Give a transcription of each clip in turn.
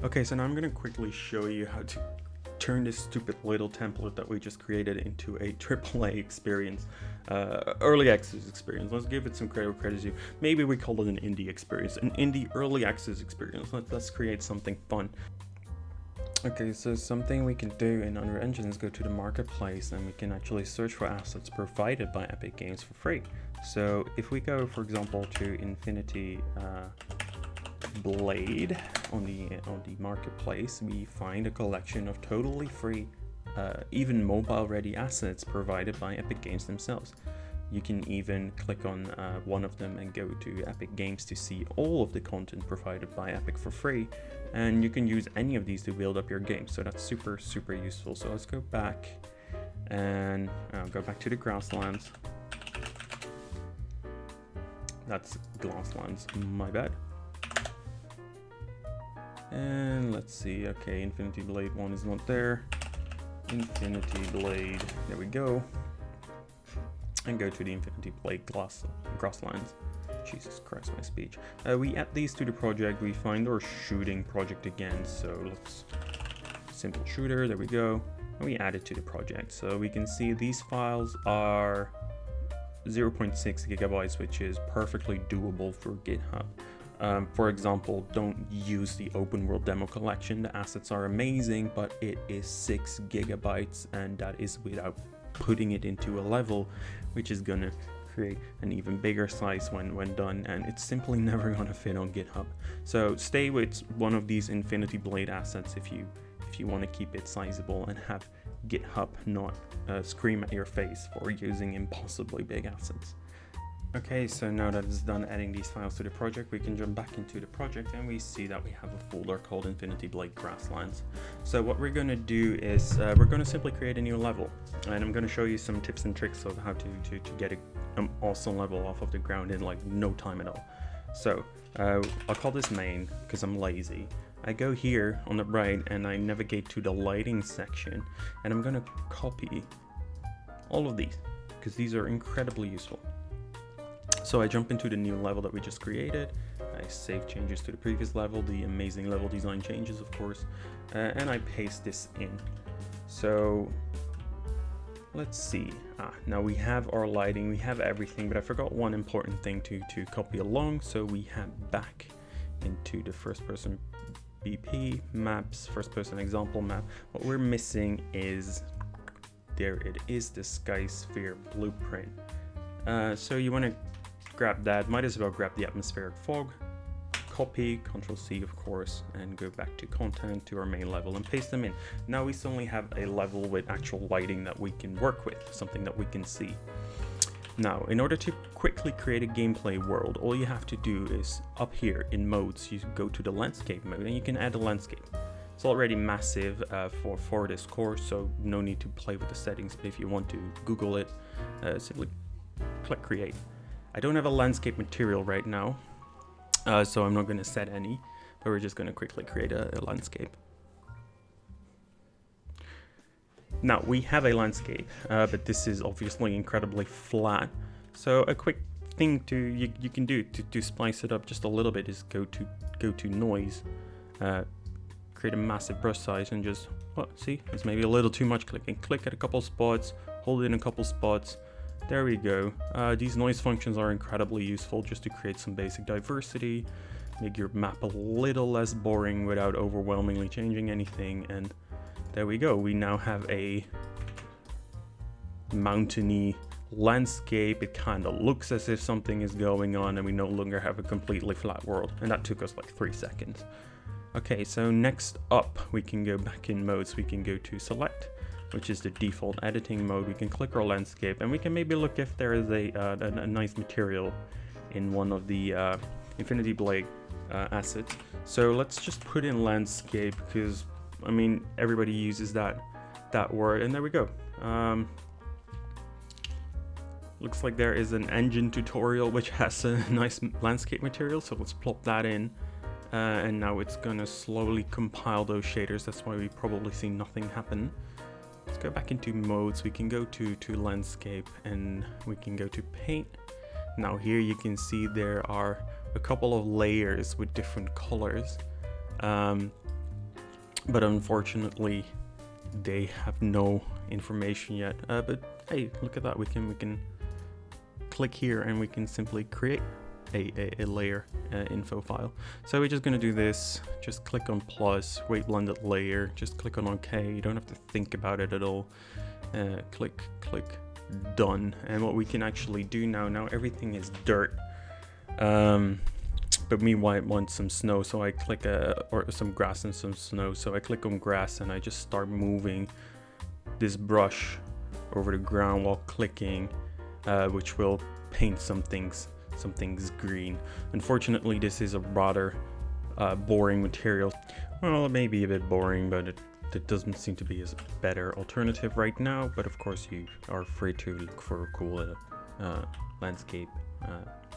Okay, so now I'm going to quickly show you how to turn this stupid little template that we just created into a AAA experience, early access experience. Let's give it some credit where credit's due. Maybe we call it an indie experience, an indie early access experience. Let's create something fun. Okay, so something we can do in Unreal Engine is go to the marketplace and we can actually search for assets provided by Epic Games for free. So if we go, for example, to Infinity Blade on the marketplace, we find a collection of totally free, even mobile-ready assets provided by Epic Games themselves. You can even click on one of them and go to Epic Games to see all of the content provided by Epic for free, and you can use any of these to build up your game. So that's super useful. So let's go back and go back to the grasslands. That's grasslands, my bad. And let's see, okay, Infinity Blade 1 is not there. Infinity Blade, there we go. And go to the Infinity Blade grasslands. Jesus Christ, my speech. We add these to the project, we find our shooting project again, so let's, simple shooter, there we go. And we add it to the project. So we can see these files are 0.6 gigabytes, which is perfectly doable for GitHub. For example, don't use the open world demo collection. The assets are amazing, but it is 6 gigabytes, and that is without putting it into a level, which is gonna create an even bigger size when done, and it's simply never gonna fit on GitHub. So stay with one of these Infinity Blade assets if you want to keep it sizable and have GitHub not scream at your face for using impossibly big assets. Okay, so now that it's done adding these files to the project, we can jump back into the project and we see that we have a folder called Infinity Blade Grasslands. So what we're going to do is we're going to simply create a new level, and I'm going to show you some tips and tricks of how to get an awesome level off of the ground in like no time at all. So I'll call this main because I'm lazy. I go here on the right and I navigate to the lighting section, and I'm going to copy all of these because these are incredibly useful. So I jump into the new level that we just created, I save changes to the previous level, the amazing level design changes of course, and I paste this in. So let's see, now we have our lighting, we have everything, but I forgot one important thing to copy along. So we have back into the first person BP maps, first person example map. What we're missing is, there it is, the sky sphere blueprint. So you want to grab that, might as well grab the atmospheric fog, copy, Ctrl C of course, and go back to content, to our main level, and paste them in. Now we suddenly have a level with actual lighting that we can work with, something that we can see. Now, in order to quickly create a gameplay world, all you have to do is up here in modes, you go to the landscape mode and you can add a landscape. It's already massive for this course, so no need to play with the settings, but if you want to Google it, simply click create. I don't have a landscape material right now, so I'm not going to set any, but we're just going to quickly create a landscape. Now we have a landscape, but this is obviously incredibly flat. So a quick thing you can do to spice it up just a little bit is go to noise, create a massive brush size, and just see, it's maybe a little too much clicking. Click at a couple spots, hold it in a couple spots. There we go. These noise functions are incredibly useful just to create some basic diversity, make your map a little less boring without overwhelmingly changing anything, and there we go. We now have a mountainy landscape. It kind of looks as if something is going on, and we no longer have a completely flat world, and that took us like 3 seconds. Okay, so next up we can go back in modes. We can go to select, which is the default editing mode. We can click our landscape and we can maybe look if there is a nice material in one of the Infinity Blade assets. So let's just put in landscape because I mean everybody uses that word, and there we go. Looks like there is an engine tutorial which has a nice landscape material, so let's plop that in. And now it's gonna slowly compile those shaders. That's why we probably see nothing happen. Let's go back into modes. We can go to landscape and we can go to paint. Now here you can see there are a couple of layers with different colors. but unfortunately they have no information yet. But hey, look at that, we can click here and we can simply create a layer info file. So we're just going to do this, just click on plus, weight blended layer, just click on OK. You don't have to think about it at all. Click done. And what we can actually do now everything is dirt, but meanwhile I want some snow, so I click or some grass and some snow. So I click on grass and I just start moving this brush over the ground while clicking, which will paint some things green. Unfortunately, this is a rather boring material. Well, it may be a bit boring, but it doesn't seem to be a better alternative right now. But of course, you are free to look for cool landscape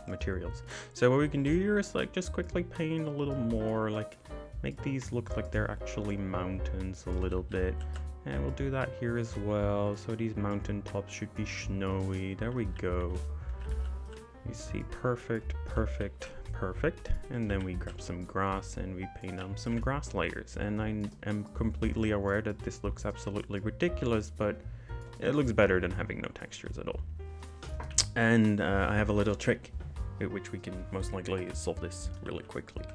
materials. So what we can do here is like just quickly paint a little more, like make these look like they're actually mountains a little bit. And we'll do that here as well. So these mountain tops should be snowy. There we go. You see, perfect. And then we grab some grass and we paint on some grass layers. And I am completely aware that this looks absolutely ridiculous, but it looks better than having no textures at all. And I have a little trick with which we can most likely solve this really quickly.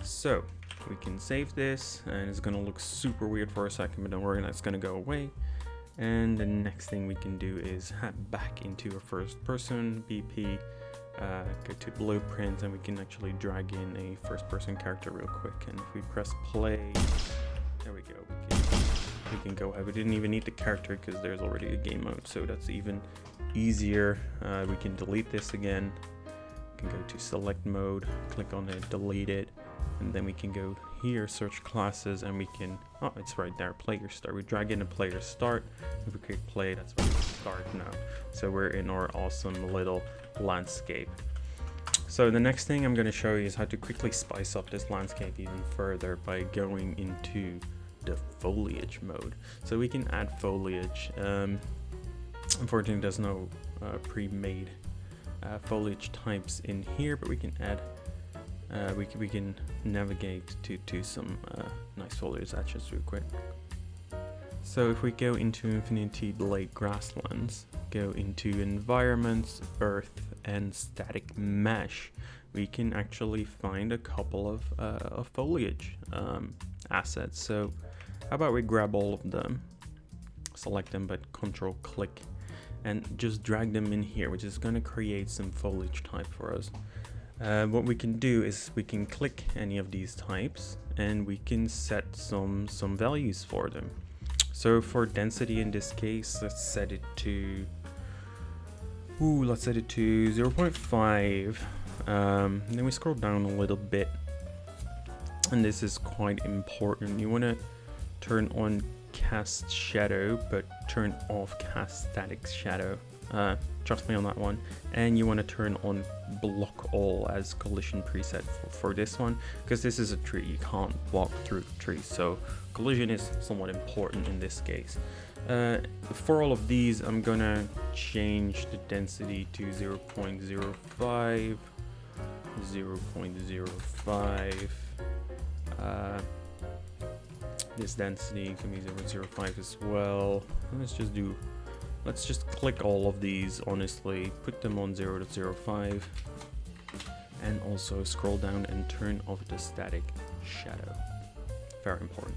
So we can save this, and it's gonna look super weird for a second, but don't worry, that's gonna go away. And the next thing we can do is head back into a first person BP, go to blueprint, and we can actually drag in a first person character real quick. And if we press play, there we go, we can go ahead. We didn't even need the character because there's already a game mode, so that's even easier. We can delete this again. We can go to select mode, click on it, delete it, and then we can go here, search classes, and we can, oh, it's right there, player start. We drag in a player start. If we click play, that's where we start now. So we're in our awesome little landscape. So the next thing I'm going to show you is how to quickly spice up this landscape even further by going into the foliage mode. So we can add foliage. Unfortunately, there's no pre-made foliage types in here, but we can add we can navigate to some nice foliage actions real quick. So if we go into Infinity Blade Grasslands, go into environments, earth, and static mesh, we can actually find a couple of foliage assets. So how about we grab all of them, select them, but control click, and just drag them in here, which is going to create some foliage type for us. What we can do is we can click any of these types and we can set some values for them. So for density in this case, let's set it to 0.5. Then we scroll down a little bit, and this is quite important. You want to turn on cast shadow, but turn off cast static shadow. Trust me on that one. And you want to turn on block all as collision preset for this one, because this is a tree, you can't walk through the tree, so collision is somewhat important in this case. For all of these, I'm gonna change the density to 0.05, 0.05. This density can be 0.05 as well. Let's just click all of these, honestly, put them on 0.05, and also scroll down and turn off the static shadow. Very important.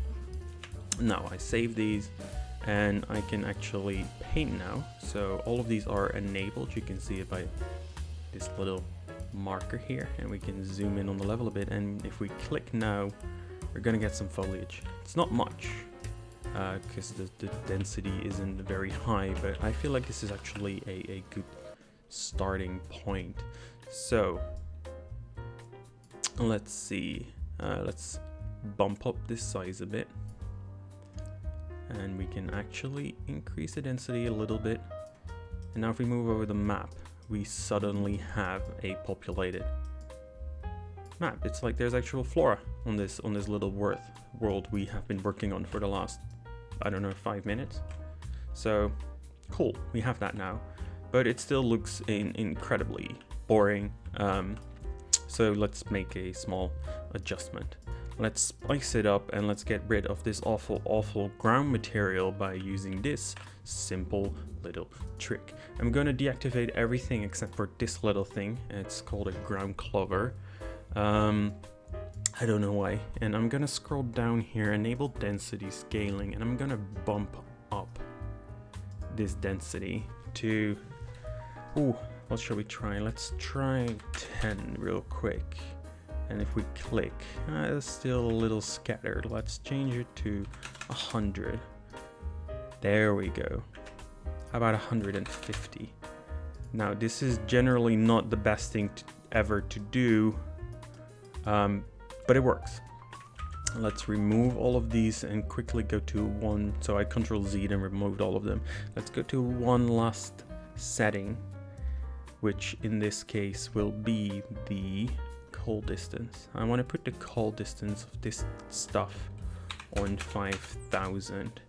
Now I save these and I can actually paint now. So all of these are enabled. You can see it by this little marker here, and we can zoom in on the level a bit, and if we click now, we're gonna get some foliage. It's not much, because the density isn't very high, but I feel like this is actually a good starting point. So let's see, let's bump up this size a bit, and we can actually increase the density a little bit. And now if we move over the map, we suddenly have a populated map. It's like there's actual flora on this little world we have been working on for the last, I don't know, 5 minutes. So cool, we have that now, but it still looks incredibly boring. So let's make a small adjustment. Let's spice it up and let's get rid of this awful ground material by using this simple little trick. I'm going to deactivate everything except for this little thing. It's called a ground clover. I don't know why. And I'm going to scroll down here, enable density scaling, and I'm going to bump up this density to, what shall we try? Let's try 10 real quick. And if we click, it's still a little scattered. Let's change it to 100. There we go. How about 150? Now, this is generally not the best thing ever to do, but it works. Let's remove all of these and quickly go to one. So I Control Z and removed all of them. Let's go to one last setting, which in this case will be the call distance. I want to put the call distance of this stuff on 5,000,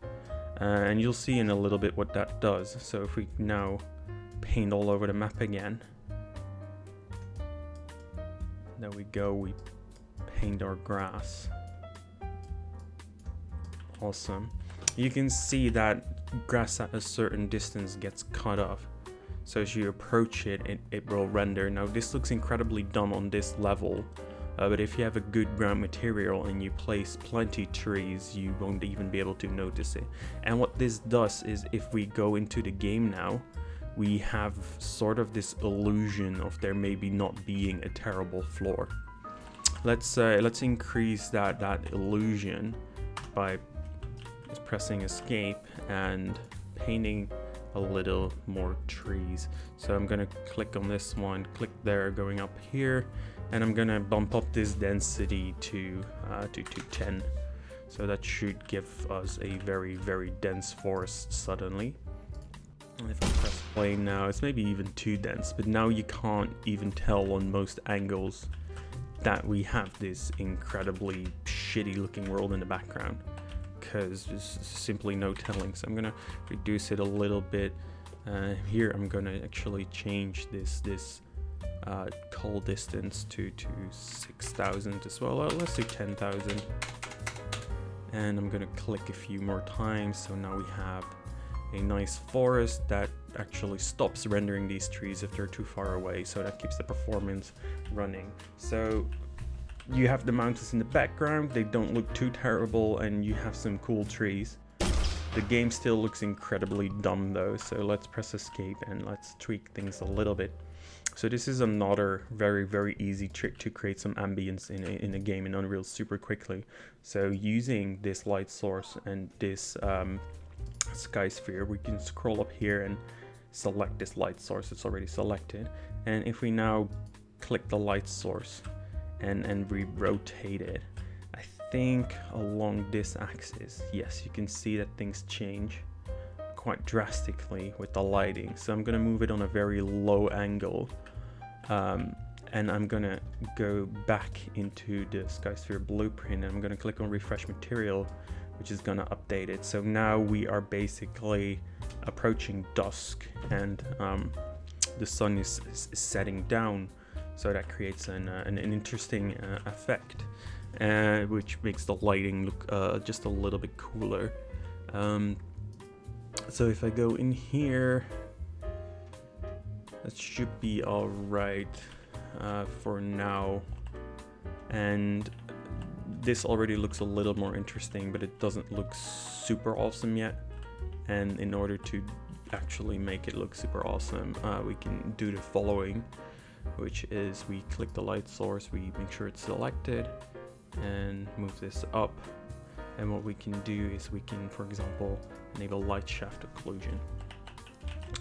and you'll see in a little bit what that does. So if we now paint all over the map again, there we go, we paint our grass. Awesome. You can see that grass at a certain distance gets cut off. So as you approach it, it will render. Now this looks incredibly dumb on this level, but if you have a good ground material and you place plenty trees, you won't even be able to notice it. And what this does is, if we go into the game now, we have sort of this illusion of there maybe not being a terrible floor. Let's increase that illusion by just pressing escape and painting a little more trees. So I'm gonna click on this one, click there, going up here, and I'm gonna bump up this density to 10. So that should give us a very dense forest suddenly. And if I press play now, it's maybe even too dense, but now you can't even tell on most angles that we have this incredibly shitty looking world in the background, because there's simply no telling. So I'm gonna reduce it a little bit. Here I'm gonna actually change this call distance to 6,000 as well. Let's do 10,000. And I'm gonna click a few more times. So now we have a nice forest that actually stops rendering these trees if they're too far away. So that keeps the performance running. So you have the mountains in the background, they don't look too terrible, and you have some cool trees. The game still looks incredibly dumb though, so let's press escape and let's tweak things a little bit. So this is another very easy trick to create some ambience in a game in Unreal super quickly. So using this light source and this sky sphere, we can scroll up here and select this light source. It's already selected, and if we now click the light source and we rotate it, I think along this axis, yes, you can see that things change quite drastically with the lighting. So I'm gonna move it on a very low angle, and I'm gonna go back into the sky sphere blueprint, and I'm gonna click on refresh material, which is gonna update it. So now we are basically approaching dusk, and the sun is setting down. So that creates an interesting effect, which makes the lighting look just a little bit cooler. So if I go in here, that should be all right for now. And this already looks a little more interesting, but it doesn't look super awesome yet. And in order to actually make it look super awesome, we can do the following, which is we click the light source, we make sure it's selected, and move this up. And what we can do is we can, for example, enable light shaft occlusion.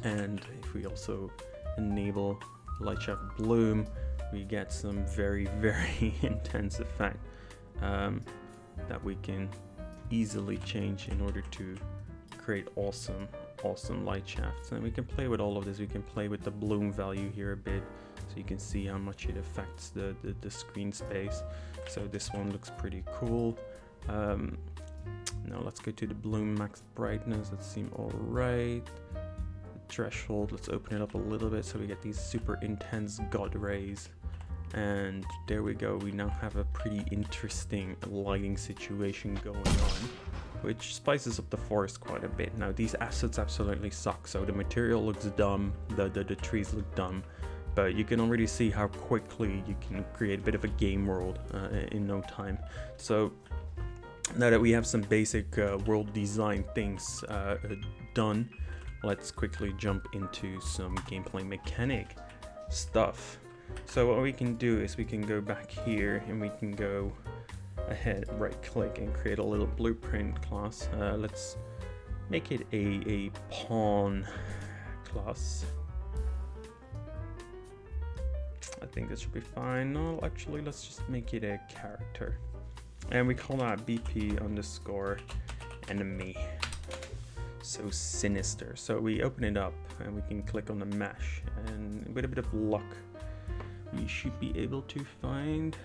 And if we also enable light shaft bloom, we get some very intense effect that we can easily change in order to create awesome light shafts. And we can play with all of this. We can play with the bloom value here a bit, so you can see how much it affects the screen space. So this one looks pretty cool. Now let's go to the bloom max brightness. That seems all right. The threshold, let's open it up a little bit so we get these super intense god rays. And there we go, we now have a pretty interesting lighting situation going on, which spices up the forest quite a bit. Now these assets absolutely suck, so the material looks dumb, the trees look dumb, but you can already see how quickly you can create a bit of a game world in no time. So now that we have some basic world design things done, let's quickly jump into some gameplay mechanic stuff. So what we can do is we can go back here and we can go ahead, right click, and create a little blueprint class. Let's make it a pawn class. I think this should be fine. No, actually, let's just make it a character. And we call that BP underscore enemy. So sinister. So we open it up and we can click on the mesh, and with a bit of luck, we should be able to find,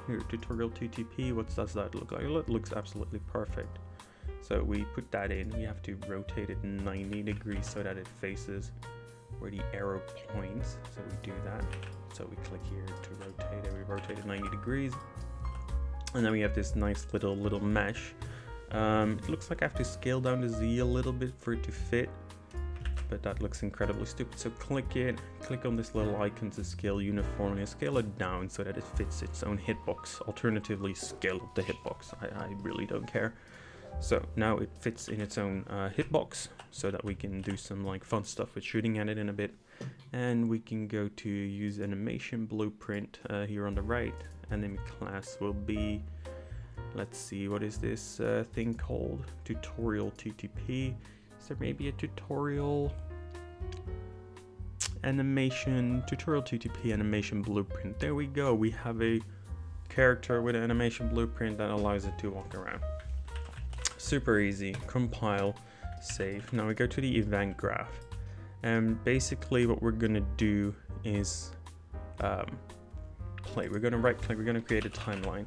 here, tutorial TTP. What does that look like? It looks absolutely perfect. So we put that in. We have to rotate it 90 degrees so that it faces where the arrow points. So we do that. So we click here to rotate it. We rotate it 90 degrees. And then we have this nice little mesh. It looks like I have to scale down the Z a little bit for it to fit, but that looks incredibly stupid. So click on this little icon to scale uniformly, and scale it down so that it fits its own hitbox. Alternatively, scale up the hitbox. I really don't care. So now it fits in its own hitbox, so that we can do some like fun stuff with shooting at it in a bit. And we can go to use animation blueprint here on the right, and then class will be, let's see, what is this thing called? Tutorial TTP. Is there maybe a tutorial TTP animation blueprint? There we go. We have a character with an animation blueprint that allows it to walk around. Super easy. Compile, save. Now we go to the event graph, and basically what we're gonna do is play. We're gonna right click. We're gonna create a timeline.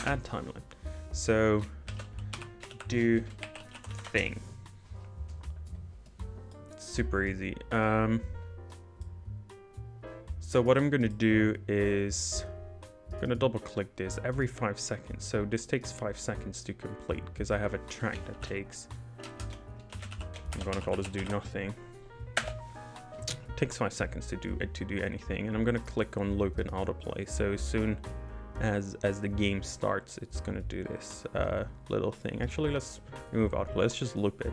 Add timeline. So do thing. Super easy. So what I'm gonna do is I'm gonna double click this every 5 seconds. So this takes 5 seconds to complete because I have a track that takes, I'm gonna call this do nothing. It takes 5 seconds to do anything, and I'm gonna click on loop and autoplay. So as soon as the game starts, it's gonna do this little thing. Actually, let's remove autoplay. Let's just loop it.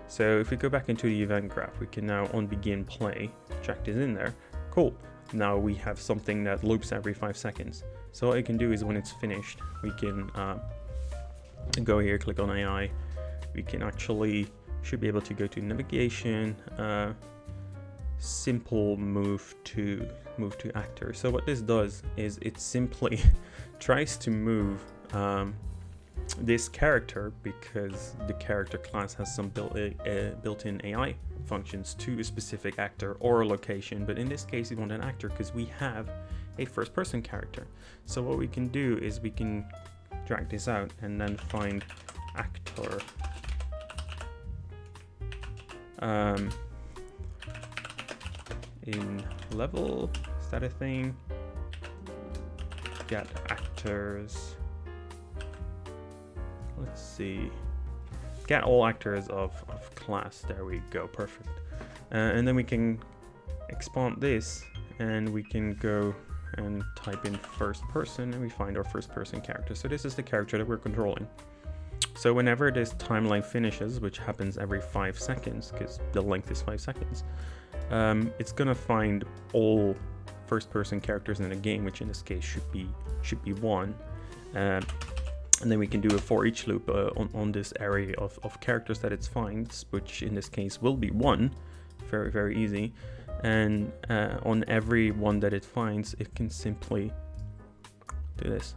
So if we go back into the event graph, we can now on begin play. Track is in there. Cool. Now we have something that loops every 5 seconds. So what you can do is when it's finished, we can go here, click on AI. We can actually should be able to go to navigation. Simple move to actor. So what this does is it simply tries to move this character, because the character class has some built-in AI functions, to a specific actor or a location. But in this case, we want an actor because we have a first-person character. So what we can do is we can drag this out and then find actor. In level, is that a thing? Get actors. Let's see. Get all actors of class. There we go. Perfect. And then we can expand this, and we can go and type in first person, and we find our first person character. So this is the character that we're controlling. So whenever this timeline finishes, which happens every 5 seconds, because the length is 5 seconds, it's gonna find all first-person characters in the game, which in this case should be 1, and then we can do a for each loop on this array of characters that it finds, which in this case will be 1. Very, very easy. And on every one that it finds, it can simply do this.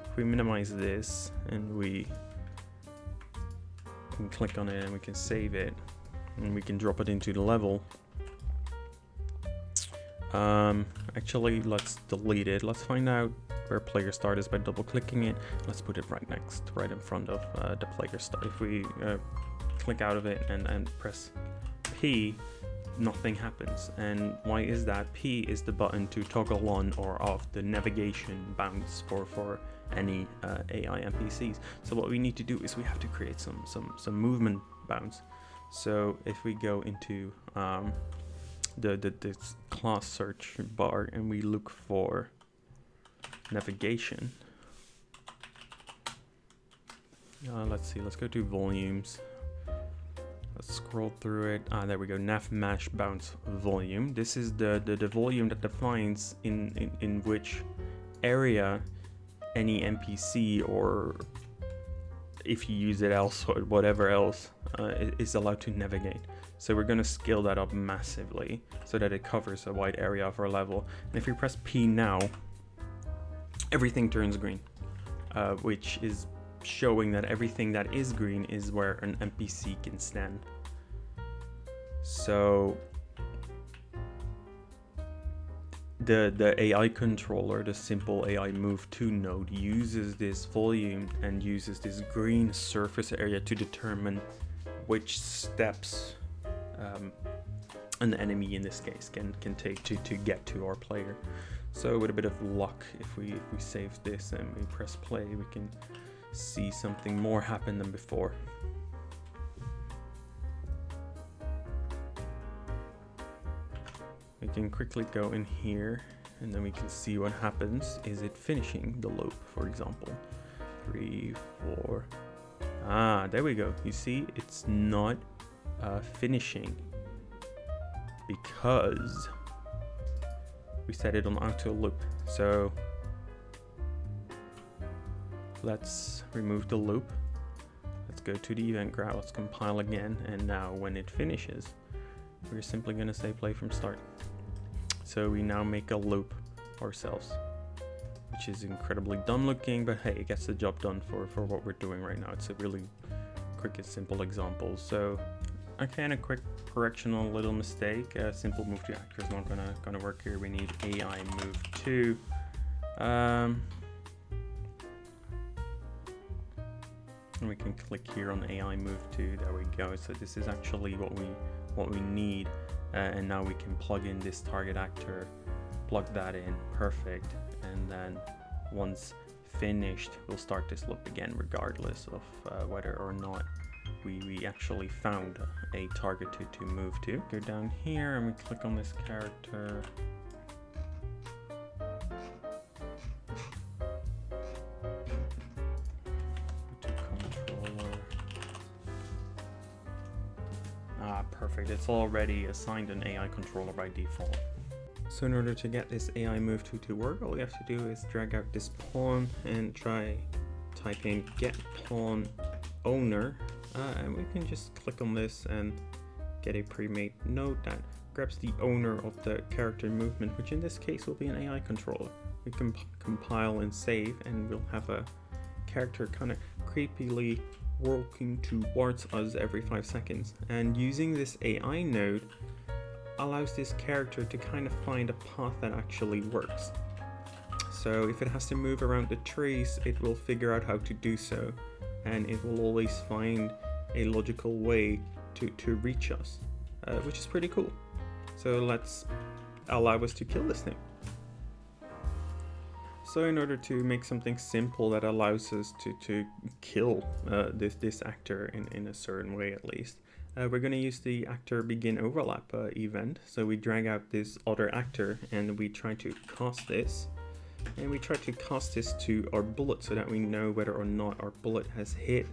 If we minimize this and we can click on it and we can save it, and we can drop it into the level. Actually, let's delete it. Let's find out where player start is by double clicking it. Let's put it right in front of the player start. If we click out of it and press P, nothing happens. And why is that? P is the button to toggle on or off the navigation bounce for any AI NPCs. So what we need to do is we have to create some movement bounce. So if we go into this class search bar and we look for navigation, let's see, let's go to volumes. Let's scroll through it. There we go. Nav mesh bounce volume. This is the volume that defines in which area any NPC, or if you use it elsewhere, whatever else, is allowed to navigate. So we're going to scale that up massively so that it covers a wide area of our level. And if we press P now, everything turns green, which is showing that everything that is green is where an NPC can stand. So the AI controller, the simple AI move to node, uses this volume and uses this green surface area to determine which steps an enemy in this case can take to get to our player. So with a bit of luck, if we save this and we press play, we can see something more happen than before. We can quickly go in here and then we can see what happens. Is it finishing the loop, for example? 3, 4. There we go. You see, it's not finishing because we set it on auto loop. So let's remove the loop. Let's go to the event graph. Let's compile again. And now when it finishes, we're simply going to say play from start. So we now make a loop ourselves, which is incredibly dumb looking, but hey, it gets the job done for what we're doing right now. It's a really quick and simple example. So okay, and a quick correctional little mistake. Simple move to actor is not gonna work here. We need AI move to. And we can click here on AI move to. There we go. So this is actually what we need. And now we can plug in this target actor, plug that in, perfect. And then once finished, we'll start this loop again, regardless of whether or not we actually found a target to move to. Go down here and we click on this character. Perfect, it's already assigned an AI controller by default. So in order to get this AI move to work, all we have to do is drag out this pawn and try typing get pawn owner, and we can just click on this and get a pre-made node that grabs the owner of the character movement, which in this case will be an AI controller. We can compile and save, and we'll have a character kind of creepily walking towards us every 5 seconds. And using this AI node allows this character to kind of find a path that actually works. So if it has to move around the trees, it will figure out how to do so, and it will always find a logical way to reach us, which is pretty cool. So let's allow us to kill this thing. So in order to make something simple that allows us to kill this actor in a certain way at least, we're going to use the actor begin overlap event. So we drag out this other actor and we try to cast this. And we try to cast this to our bullet so that we know whether or not our bullet has hit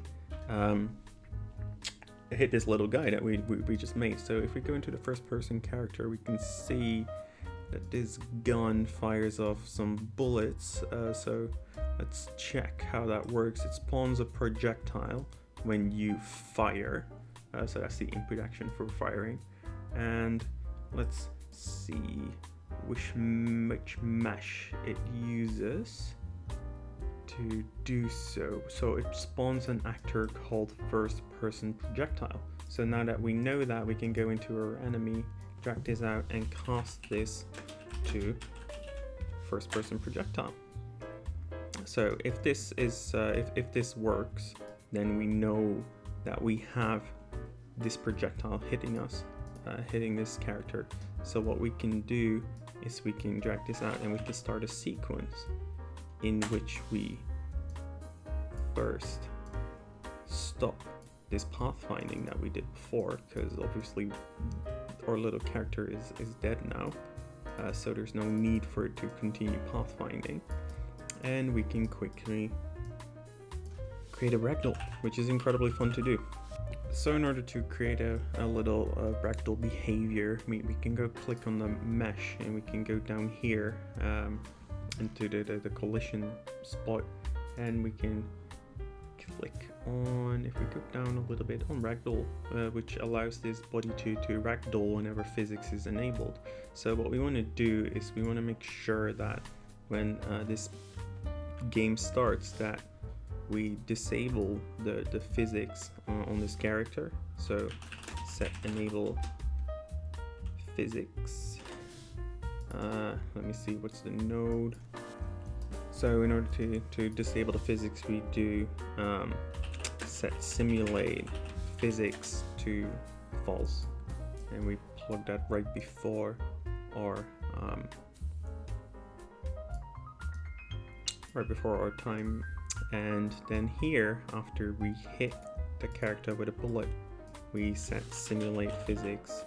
this little guy that we just made. So if we go into the first person character, we can see that this gun fires off some bullets. So let's check how that works. It spawns a projectile when you fire. So that's the input action for firing. And let's see which mesh it uses to do so. So it spawns an actor called first person projectile. So now that we know that, we can go into our enemy, drag this out and cast this to first person projectile. So if this is if this works, then we know that we have this projectile hitting us hitting this character. So what we can do is we can drag this out and we can start a sequence in which we first stop this pathfinding that we did before, because obviously our little character is dead now, so there's no need for it to continue pathfinding, and we can quickly create a ragdoll, which is incredibly fun to do. So in order to create a little ragdoll behavior, we can go click on the mesh and we can go down here into the collision spot, and we can click on, if we go down a little bit, on ragdoll, which allows this body to ragdoll whenever physics is enabled. So what we want to do is we want to make sure that when this game starts that we disable the physics on this character. So set enable physics. Let me see, what's the node? So in order to disable the physics, we do set simulate physics to false, and we plug that right before our time. And then here, after we hit the character with a bullet, we set simulate physics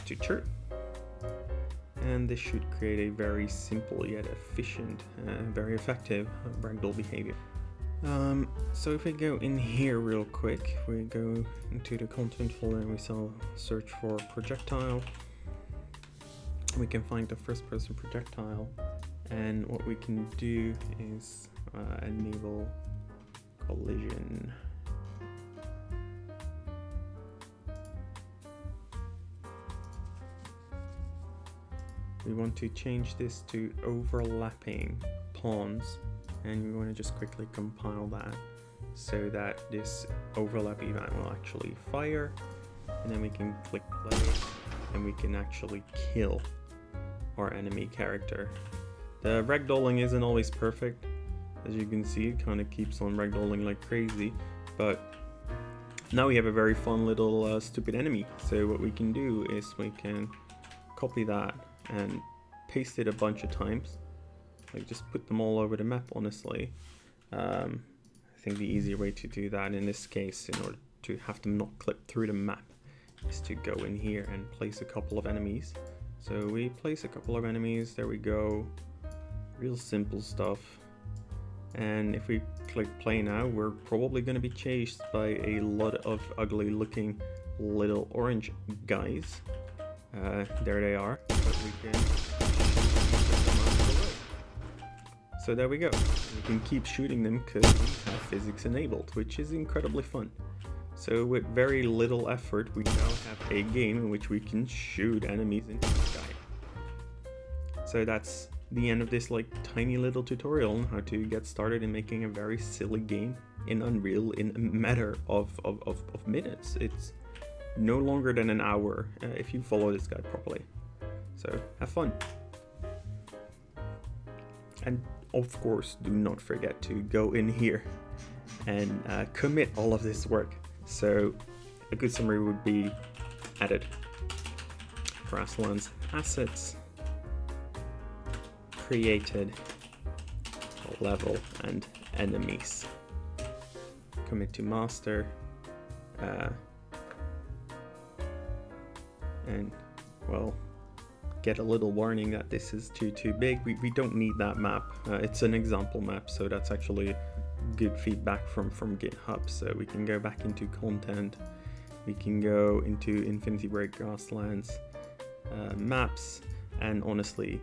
to true. And this should create a very simple yet efficient, very effective ragdoll behavior. So if we go in here real quick, we go into the content folder and we search for projectile. We can find the first person projectile, and what we can do is enable collision. We want to change this to overlapping pawns, and we want to just quickly compile that so that this overlap event will actually fire, and then we can click play and we can actually kill our enemy character. The ragdolling isn't always perfect. As you can see, it kind of keeps on ragdolling like crazy, but now we have a very fun little stupid enemy. So what we can do is we can copy that and paste it a bunch of times, like just put them all over the map. Honestly, I think the easier way to do that in this case, in order to have them not clip through the map, is to go in here and place a couple of enemies. So we place a couple of enemies, there we go, real simple stuff. And if we click play now, we're probably going to be chased by a lot of ugly looking little orange guys. There they are, but we can so there we go. We can keep shooting them because we have physics enabled, which is incredibly fun. So with very little effort, we now have a game in which we can shoot enemies into the sky. So that's the end of this like tiny little tutorial on how to get started in making a very silly game in Unreal in a matter of minutes. It's no longer than an hour if you follow this guide properly. So have fun. And of course, do not forget to go in here and commit all of this work. So a good summary would be added grasslands assets, created level and enemies, commit to master, and well, get a little warning that this is too big. We don't need that map. It's an example map, so that's actually good feedback from GitHub. So we can go back into content, we can go into Infinity Break Grasslands, maps, and honestly,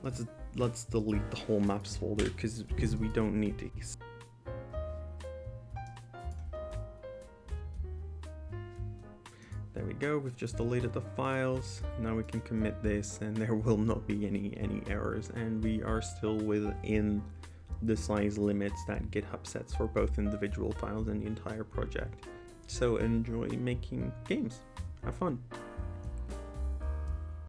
let's delete the whole maps folder because we don't need these. There we go, we've just deleted the files. Now we can commit this and there will not be any errors, and we are still within the size limits that GitHub sets for both individual files and the entire project. So enjoy making games, have fun.